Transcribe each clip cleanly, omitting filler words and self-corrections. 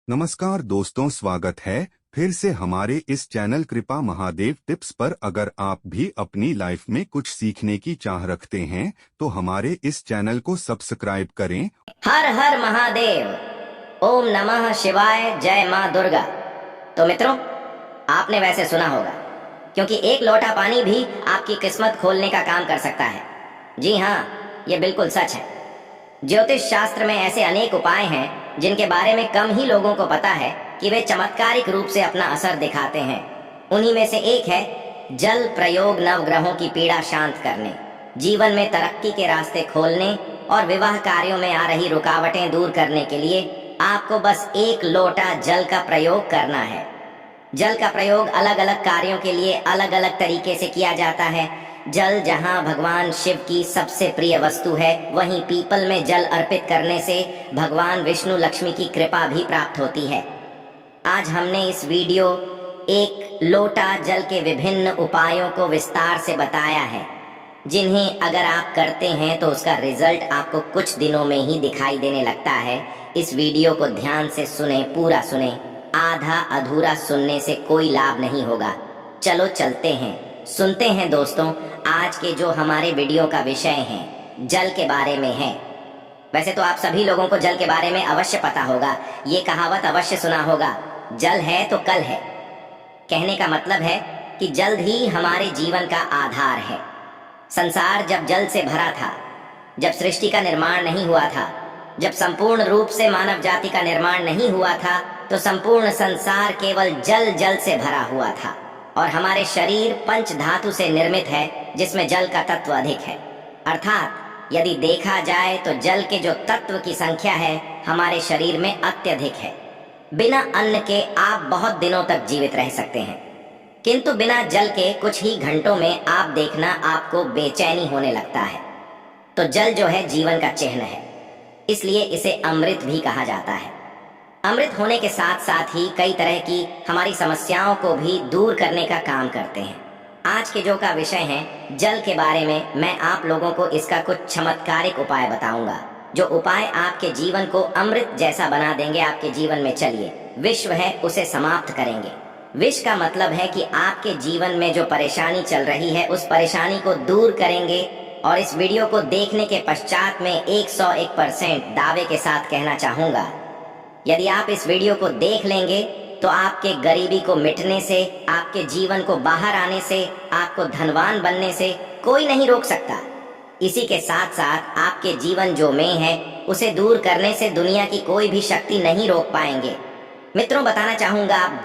नमस्कार दोस्तों, स्वागत है फिर से हमारे इस चैनल कृपा महादेव टिप्स पर। अगर आप भी अपनी लाइफ में कुछ सीखने की चाह रखते हैं तो हमारे इस चैनल को सब्सक्राइब करें। हर हर महादेव। ओम नमः शिवाय। जय माँ दुर्गा। तो मित्रों, आपने वैसे सुना होगा, क्योंकि एक लोटा पानी भी आपकी किस्मत खोलने का काम कर सकता है। जी हाँ, ये बिल्कुल सच है। ज्योतिष शास्त्र में ऐसे अनेक उपाय हैं जिनके बारे में कम ही लोगों को पता है कि वे चमत्कारिक रूप से अपना असर दिखाते हैं। उन्हीं में से एक है जल प्रयोग, नवग्रहों की पीड़ा शांत करने, जीवन में तरक्की के रास्ते खोलने और विवाह कार्यों में आ रही रुकावटें दूर करने के लिए आपको बस एक लोटा जल का प्रयोग करना है। जल का प्रयोग अलग अलग कार्यों के लिए अलग अलग तरीके से किया जाता है। जल जहाँ भगवान शिव की सबसे प्रिय वस्तु है, वहीं पीपल में जल अर्पित करने से भगवान विष्णु लक्ष्मी की कृपा भी प्राप्त होती है। आज हमने इस वीडियो एक लोटा जल के विभिन्न उपायों को विस्तार से बताया है, जिन्हें अगर आप करते हैं तो उसका रिजल्ट आपको कुछ दिनों में ही दिखाई देने लगता है। इस वीडियो को ध्यान से सुने, पूरा सुने। आधा अधूरा सुनने से कोई लाभ नहीं होगा। चलो चलते हैं, सुनते हैं दोस्तों। आज के जो हमारे वीडियो का विषय है, जल के बारे में है। वैसे तो आप सभी लोगों को जल के बारे में अवश्य पता होगा। ये कहावत अवश्य सुना होगा, जल है तो कल है। कहने का मतलब है कि जल्द ही हमारे जीवन का आधार है। संसार जब जल से भरा था, जब सृष्टि का निर्माण नहीं हुआ था, जब संपूर्ण रूप से मानव जाति का निर्माण नहीं हुआ था, तो संपूर्ण संसार केवल जल जल से भरा हुआ था। और हमारे शरीर पंच धातु से निर्मित है, जिसमें जल का तत्व अधिक है। अर्थात यदि देखा जाए तो जल के जो तत्व की संख्या है हमारे शरीर में अत्यधिक है। बिना अन्न के आप बहुत दिनों तक जीवित रह सकते हैं, किंतु बिना जल के कुछ ही घंटों में आप देखना आपको बेचैनी होने लगता है। तो जल जो है जीवन का चिन्ह है, इसलिए इसे अमृत भी कहा जाता है। अमृत होने के साथ साथ ही कई तरह की हमारी समस्याओं को भी दूर करने का काम करते हैं। आज के जो का विषय है जल के बारे में, मैं आप लोगों को इसका कुछ चमत्कारिक उपाय बताऊंगा, जो उपाय आपके जीवन को अमृत जैसा बना देंगे। आपके जीवन में चलिए, विश्व है उसे समाप्त करेंगे। विष का मतलब है कि आपके जीवन में जो परेशानी चल रही है उस परेशानी को दूर करेंगे। और इस वीडियो को देखने के पश्चात में 101% दावे के साथ कहना चाहूंगा, यदि आप इस वीडियो को देख लेंगे तो आपके गरीबी को मिटने से, आपके जीवन को बाहर आने से, आपको धनवान बनने से कोई नहीं रोक सकता। इसी के साथ साथ आपके जीवन जो में है उसे दूर करने से दुनिया की कोई भी शक्ति नहीं रोक पाएंगे। मित्रों, बताना चाहूंगा, आप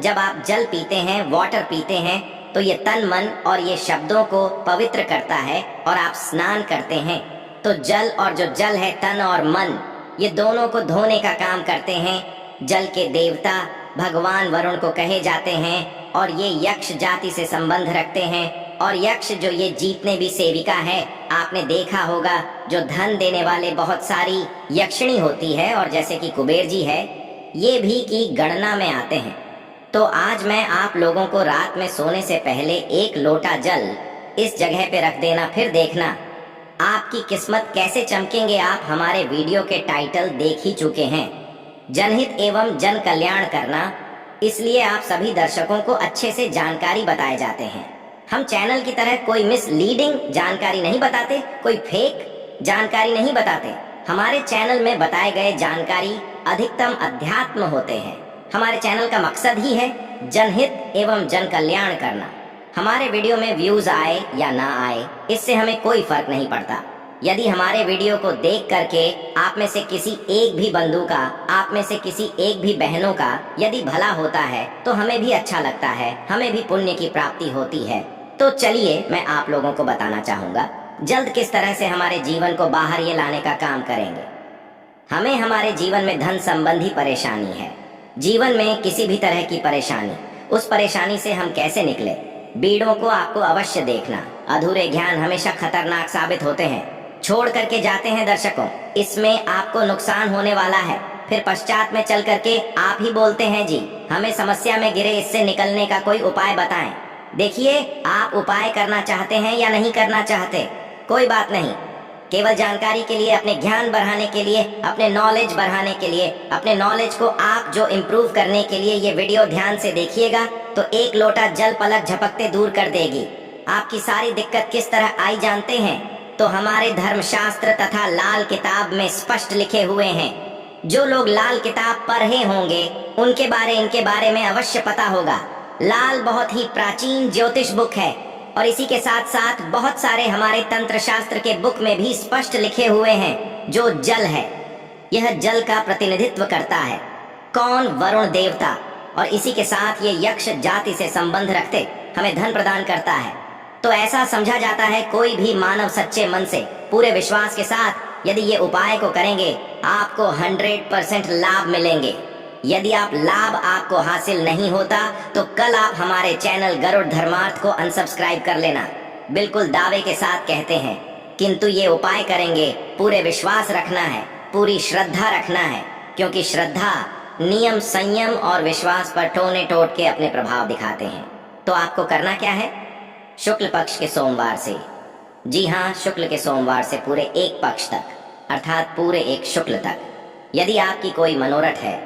जब आप जल पीते हैं, वाटर पीते हैं, तो ये तन मन और ये शब्दों को पवित्र करता है। और आप स्नान करते हैं तो जल, और जो जल है तन और मन, ये दोनों को धोने का काम करते हैं। जल के देवता भगवान वरुण को कहे जाते हैं, और ये यक्ष जाति से संबंध रखते हैं। और यक्ष जो ये जीतने भी सेविका है, आपने देखा होगा, जो धन देने वाले बहुत सारी यक्षिणी होती है, और जैसे कि कुबेर जी है, ये भी की गणना में आते हैं। तो आज मैं आप लोगों को रात में सोने से पहले एक लोटा जल इस जगह पे रख देना, फिर देखना आपकी किस्मत कैसे चमकेंगे। आप हमारे वीडियो के टाइटल देख ही चुके हैं, जनहित एवं जन कल्याण करना, इसलिए आप सभी दर्शकों को अच्छे से जानकारी बताए जाते हैं। हम चैनल की तरह कोई मिसलीडिंग जानकारी नहीं बताते, कोई फेक जानकारी नहीं बताते। हमारे चैनल में बताए गए जानकारी अधिकतम अध्यात्म होते हैं। हमारे चैनल का मकसद ही है जनहित एवं जन कल्याण करना। हमारे वीडियो में व्यूज आए या ना आए, इससे हमें कोई फर्क नहीं पड़ता। यदि हमारे वीडियो को देख करके आप में से किसी एक भी बंधु का, आप में से किसी एक भी बहनों का यदि भला होता है तो हमें भी अच्छा लगता है, हमें भी पुण्य की प्राप्ति होती है। तो चलिए मैं आप लोगों को बताना चाहूंगा जल्द किस तरह से हमारे जीवन को बाहर ये लाने का काम करेंगे। हमें हमारे जीवन में धन संबंधी परेशानी है, जीवन में किसी भी तरह की परेशानी, उस परेशानी से हम कैसे निकले, वीडियो को आपको अवश्य देखना। अधूरे ज्ञान हमेशा खतरनाक साबित होते हैं, छोड़ करके जाते हैं दर्शकों। इसमें आपको नुकसान होने वाला है, फिर पश्चात में चल करके आप ही बोलते हैं, जी हमें समस्या में गिरे, इससे निकलने का कोई उपाय बताएं। देखिए, आप उपाय करना चाहते हैं या नहीं करना चाहते, कोई बात नहीं, केवल जानकारी के लिए, अपने ज्ञान बढ़ाने के लिए, अपने नॉलेज बढ़ाने के लिए, अपने नॉलेज को आप जो इम्प्रूव करने के लिए ये वीडियो ध्यान से देखिएगा तो एक लोटा जल पलक झपकते दूर कर देगी। आपकी सारी दिक्कत किस तरह आई जानते हैं? तो हमारे धर्मशास्त्र तथा लाल किताब में स्पष्ट लिखे हुए हैं। जो लोग लाल किताब पढ़े होंगे इनके बारे में अवश्य पता होगा। लाल बहुत ही प्राचीन ज्योतिष बुक है और इसी के साथ साथ बहुत सारे हमारे तंत्र शास्त्र के बुक में भी स्पष्ट लिखे हुए हैं। जो जल है, यह जल का प्रतिनिधित्व करता है। कौन? वरुण देवता। और इसी के साथ ये यक्ष जाति से संबंध रखते हमें धन प्रदान करता है। तो ऐसा समझा जाता है कोई भी मानव सच्चे मन से, पूरे विश्वास के साथ यदि ये उपाय को करेंगे आपको 100% लाभ मिलेंगे। यदि आप लाभ आपको हासिल नहीं होता तो कल आप हमारे चैनल गरुड़ धर्मार्थ को अनसब्सक्राइब कर लेना। बिल्कुल दावे के साथ कहते हैं, किंतु ये उपाय करेंगे पूरे विश्वास रखना है, पूरी श्रद्धा रखना है, क्योंकि श्रद्धा नियम, संयम और विश्वास पर टोने टोट के अपने प्रभाव दिखाते हैं। तो आपको करना क्या है? शुक्ल पक्ष के सोमवार से, जी हाँ, शुक्ल के सोमवार से पूरे एक पक्ष तक, अर्थात पूरे एक शुक्ल तक, यदि आपकी कोई मनोरथ है,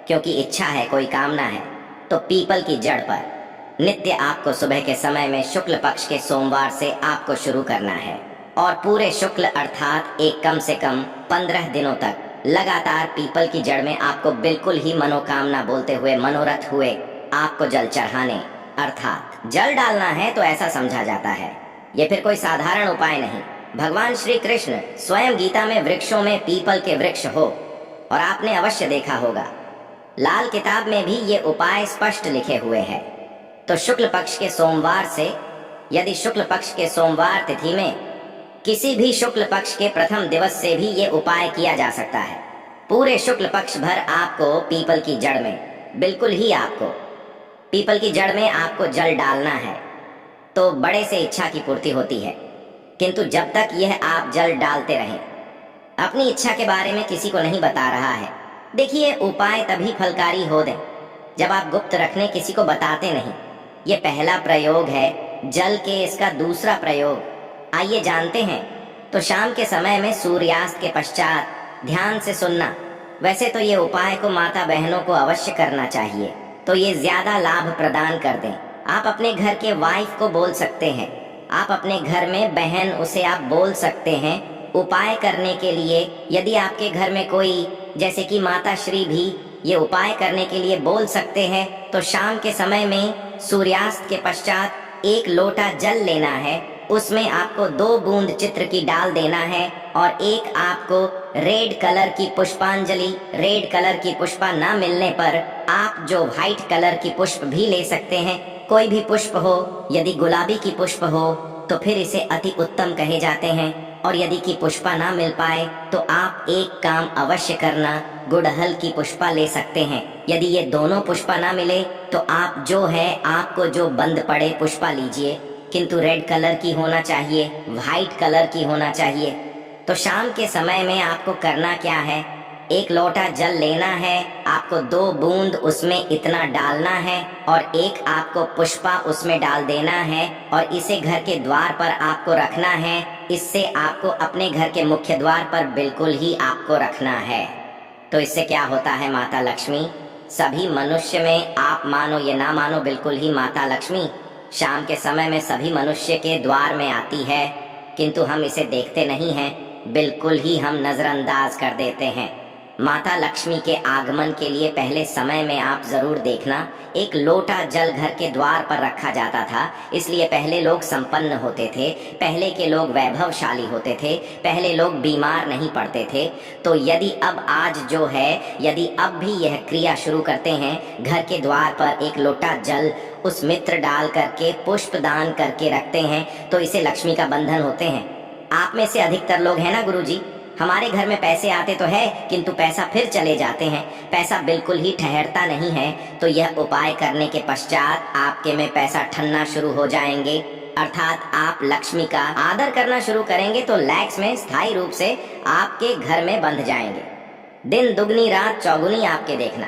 क्योंकि इच्छा है, कोई कामना है, तो पीपल की जड़ पर नित्य आपको सुबह के समय में शुक्ल पक्ष के सोमवार से आपको शुरू करना है और पूरे शुक्ल अर्थात एक कम से कम 15 दिनों तक लगातार पीपल की जड़ में आपको बिल्कुल ही मनोकामना बोलते हुए, मनोरथ हुए आपको जल चढ़ाने अर्थात जल डालना है। तो ऐसा समझा जाता है, ये फिर कोई साधारण उपाय नहीं। भगवान श्री कृष्ण स्वयं गीता में वृक्षों में पीपल के वृक्ष हो, और आपने अवश्य देखा होगा लाल किताब में भी ये उपाय स्पष्ट लिखे हुए हैं। तो शुक्ल पक्ष के सोमवार से, यदि शुक्ल पक्ष के सोमवार तिथि में किसी भी शुक्ल पक्ष के प्रथम दिवस से भी ये उपाय किया जा सकता है। पूरे शुक्ल पक्ष भर आपको पीपल की जड़ में, बिल्कुल ही आपको पीपल की जड़ में आपको जल डालना है। तो बड़े से इच्छा की पूर्ति होती है, किंतु जब तक यह आप जल डालते रहें, अपनी इच्छा के बारे में किसी को नहीं बता रहा है। देखिए, उपाय तभी फलकारी हो दे जब आप गुप्त रखने किसी को बताते नहीं। ये पहला प्रयोग है जल के, इसका दूसरा प्रयोग आइए जानते हैं। तो शाम के समय में सूर्यास्त के पश्चात ध्यान से सुनना। वैसे तो ये उपाय को माता बहनों को अवश्य करना चाहिए, तो ये ज्यादा लाभ प्रदान कर दें। आप अपने घर के वाइफ को बोल सकते हैं, आप अपने घर में बहन, उसे आप बोल सकते हैं उपाय करने के लिए। यदि आपके घर में कोई, जैसे कि माता श्री भी ये उपाय करने के लिए बोल सकते हैं, तो शाम के समय में सूर्यास्त के पश्चात 1 लोटा जल लेना है, उसमें आपको 2 बूंद चित्र की डाल देना है और एक आपको रेड कलर की पुष्पांजलि, रेड कलर की पुष्पा ना मिलने पर आप जो व्हाइट कलर की पुष्प भी ले सकते हैं, कोई भी पुष्प हो। यदि गुलाबी की पुष्प हो तो फिर इसे अति उत्तम कहे जाते हैं, और यदि की पुष्पा ना मिल पाए तो आप एक काम अवश्य करना, गुड़हल की पुष्पा ले सकते हैं। यदि ये दोनों पुष्पा ना मिले तो आप जो है, आपको जो बंद पड़े पुष्पा लीजिए, किंतु रेड कलर की होना चाहिए, व्हाइट कलर की होना चाहिए। तो शाम के समय में आपको करना क्या है? 1 लोटा जल लेना है, आपको 2 बूंद उसमें इतना डालना है और एक आपको पुष्पा उसमें डाल देना है और इसे घर के द्वार पर आपको रखना है। इससे आपको अपने घर के मुख्य द्वार पर बिल्कुल ही आपको रखना है। तो इससे क्या होता है? माता लक्ष्मी सभी मनुष्य में, आप मानो या ना मानो, बिल्कुल ही माता लक्ष्मी शाम के समय में सभी मनुष्य के द्वार में आती है, किंतु हम इसे देखते नहीं हैं, बिल्कुल ही हम नजरअंदाज कर देते हैं। माता लक्ष्मी के आगमन के लिए पहले समय में आप जरूर देखना, 1 लोटा जल घर के द्वार पर रखा जाता था। इसलिए पहले लोग संपन्न होते थे, पहले के लोग वैभवशाली होते थे, पहले लोग बीमार नहीं पड़ते थे। तो यदि अब आज जो है, यदि अब भी यह क्रिया शुरू करते हैं, घर के द्वार पर 1 लोटा जल उस मित्र डाल करके, पुष्प दान करके रखते हैं, तो इसे लक्ष्मी का बंधन होते हैं। आप में से अधिकतर लोग हैं ना गुरुजी, हमारे घर में पैसे आते तो है, किंतु पैसा फिर चले जाते हैं, पैसा बिल्कुल ही ठहरता नहीं है। तो यह उपाय करने के पश्चात आपके में पैसा ठनना शुरू हो जाएंगे, अर्थात आप लक्ष्मी का आदर करना शुरू करेंगे, तो लैक्स में स्थायी रूप से आपके घर में बंध जाएंगे। दिन दुगनी रात चौगुनी आपके देखना।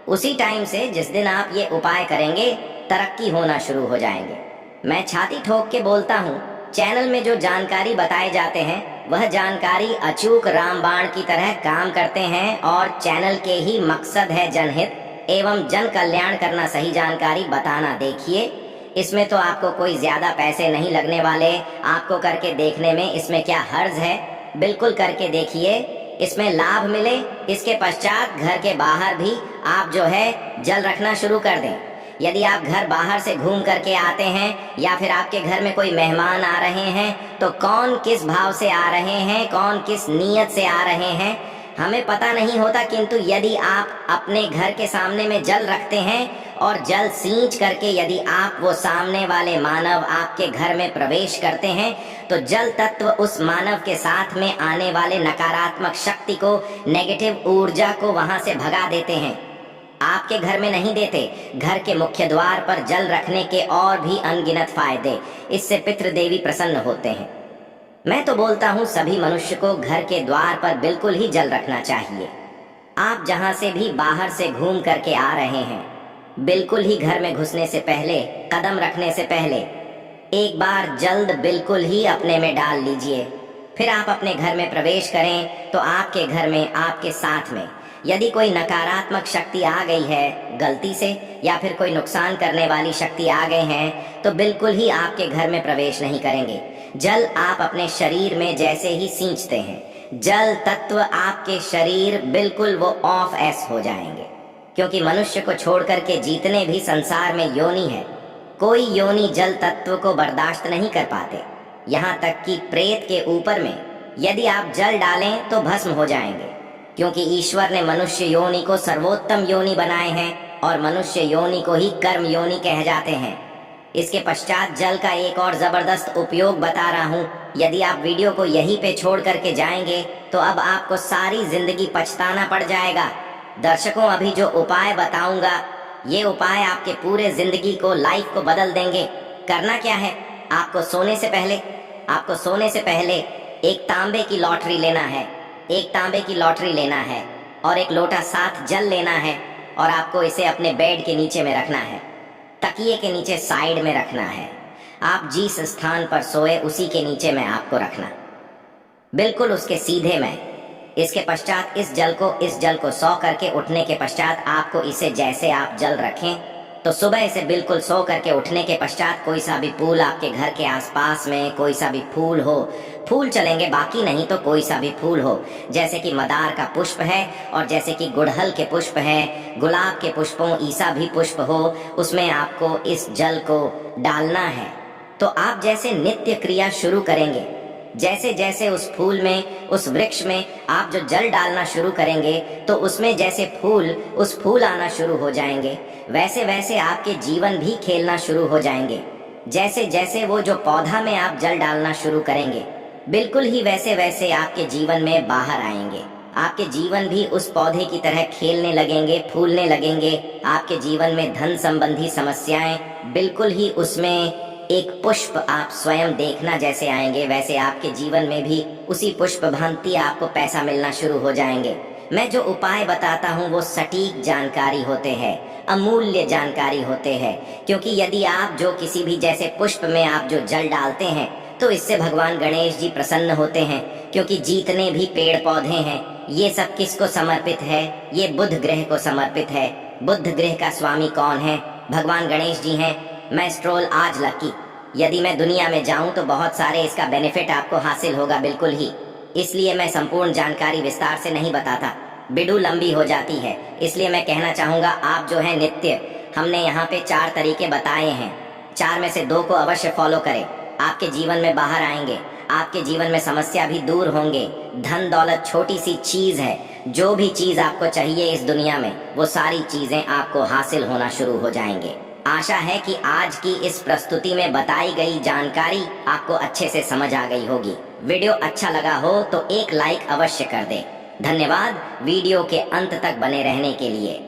उसी टाइम से जिस दिन आप ये उपाय करेंगे, तरक्की होना शुरू हो जाएंगे। मैं छाती ठोक के बोलता हूँ, चैनल में जो जानकारी बताए जाते हैं वह जानकारी अचूक रामबाण की तरह काम करते हैं और चैनल के ही मकसद है जनहित एवं जन कल्याण करना। सही जानकारी बताना। देखिए, इसमें तो आपको कोई ज्यादा पैसे नहीं लगने वाले, आपको करके देखने में इसमें क्या हर्ज है। बिल्कुल करके देखिए, इसमें लाभ मिले। इसके पश्चात घर के बाहर भी आप जो है जल रखना शुरू कर दें। यदि आप घर बाहर से घूम करके आते हैं या फिर आपके घर में कोई मेहमान आ रहे हैं तो कौन किस भाव से आ रहे हैं, कौन किस नीयत से आ रहे हैं, हमें पता नहीं होता। किंतु यदि आप अपने घर के सामने में जल रखते हैं और जल सींच करके यदि आप वो सामने वाले मानव आपके घर में प्रवेश करते हैं तो जल तत्व उस मानव के साथ में आने वाले नकारात्मक शक्ति को, नेगेटिव ऊर्जा को वहां से भगा देते हैं। आपके घर में नहीं देते, घर के मुख्य द्वार पर जल रखने के और भी अनगिनत फायदे। इससे पितृदेवी प्रसन्न होते हैं। मैं तो बोलता हूँ सभी मनुष्य को घर के द्वार पर बिल्कुल ही जल रखना चाहिए। आप जहाँ से भी बाहर से घूम करके आ रहे हैं, बिल्कुल ही घर में घुसने से पहले, कदम रखने से पहले एक बार जल्द बिल्कुल ही अपने में डाल लीजिए। फिर आप अपने घर में प्रवेश करें तो आपके घर में, आपके साथ में यदि कोई नकारात्मक शक्ति आ गई है गलती से या फिर कोई नुकसान करने वाली शक्ति आ गए हैं तो बिल्कुल ही आपके घर में प्रवेश नहीं करेंगे। जल आप अपने शरीर में जैसे ही सींचते हैं, जल तत्व आपके शरीर बिल्कुल वो ऑफ एस हो जाएंगे। क्योंकि मनुष्य को छोड़ करके जितने भी संसार में योनि है, कोई योनि जल तत्व को बर्दाश्त नहीं कर पाते। यहाँ तक कि प्रेत के ऊपर में यदि आप जल डालें तो भस्म हो जाएंगे। क्योंकि ईश्वर ने मनुष्य योनि को सर्वोत्तम योनि बनाए हैं और मनुष्य योनि को ही कर्म योनि कह जाते हैं। इसके पश्चात जल का एक और जबरदस्त उपयोग बता रहा हूँ। यदि आप वीडियो को यहीं पे छोड़ करके जाएंगे तो अब आपको सारी जिंदगी पछताना पड़ जाएगा। दर्शकों, अभी जो उपाय बताऊंगा, ये उपाय आपके पूरे जिंदगी को, लाइफ को बदल देंगे। करना क्या है, आपको सोने से पहले एक तांबे की लॉटरी लेना है, एक तांबे की लॉटरी लेना है और एक लोटा साथ जल लेना है और आपको इसे अपने बेड के नीचे में रखना है, तकिए के नीचे साइड में रखना है। आप जिस स्थान पर सोए उसी के नीचे में आपको रखना, बिल्कुल उसके सीधे में। इसके पश्चात इस जल को सो करके उठने के पश्चात आपको इसे जैसे आप जल रखें तो सुबह इसे बिल्कुल सो करके उठने के पश्चात कोई सा भी फूल आपके घर के आसपास में, कोई सा भी फूल हो, फूल चलेंगे, बाकी नहीं तो कोई सा भी फूल हो, जैसे कि मदार का पुष्प है और जैसे कि गुड़हल के पुष्प है, गुलाब के पुष्पों, ईसा भी पुष्प हो, उसमें आपको इस जल को डालना है। तो आप जैसे नित्य क्रिया शुरू करेंगे, जैसे जैसे उस फूल में, उस वृक्ष में आप जो जल डालना शुरू करेंगे तो उसमें जैसे फूल आना शुरू हो जाएंगे, वैसे वैसे आपके जीवन भी खेलना शुरू हो जाएंगे। जैसे जैसे वो जो पौधा में आप जल डालना शुरू करेंगे, बिल्कुल ही वैसे वैसे आपके जीवन में बाहर आएंगे। आपके जीवन भी उस पौधे की तरह खेलने लगेंगे, फूलने लगेंगे। आपके जीवन में धन संबंधी समस्याएं बिल्कुल ही उसमें एक पुष्प आप स्वयं देखना जैसे आएंगे, वैसे आपके जीवन में भी उसी पुष्प भांति आपको पैसा मिलना शुरू हो जाएंगे। मैं जो उपाय बताता हूँ वो सटीक जानकारी होते हैं, अमूल्य जानकारी होते हैं। क्योंकि यदि आप जो किसी भी जैसे पुष्प में आप जो जल डालते हैं तो इससे भगवान गणेश जी प्रसन्न होते हैं। क्योंकि जितने भी पेड़ पौधे हैं ये सब किसको समर्पित है? ये बुध ग्रह को समर्पित है। बुध ग्रह का स्वामी कौन है? भगवान गणेश जी हैं। मैं स्ट्रोल आज लकी, यदि मैं दुनिया में जाऊं तो बहुत सारे इसका बेनिफिट आपको हासिल होगा, बिल्कुल ही। इसलिए मैं संपूर्ण जानकारी विस्तार से नहीं बताता, वीडियो लंबी हो जाती है। इसलिए मैं कहना चाहूँगा, आप जो है नित्य, हमने यहाँ पे 4 तरीके बताए हैं, 4 में से 2 को अवश्य फॉलो करें। आपके जीवन में बाहर आएंगे, आपके जीवन में समस्या भी दूर होंगे। धन दौलत छोटी सी चीज है, जो भी चीज आपको चाहिए इस दुनिया में वो सारी चीजें आपको हासिल होना शुरू हो जाएंगे। आशा है कि आज की इस प्रस्तुति में बताई गई जानकारी आपको अच्छे से समझ आ गई होगी। वीडियो अच्छा लगा हो तो एक लाइक अवश्य कर दें। धन्यवाद वीडियो के अंत तक बने रहने के लिए।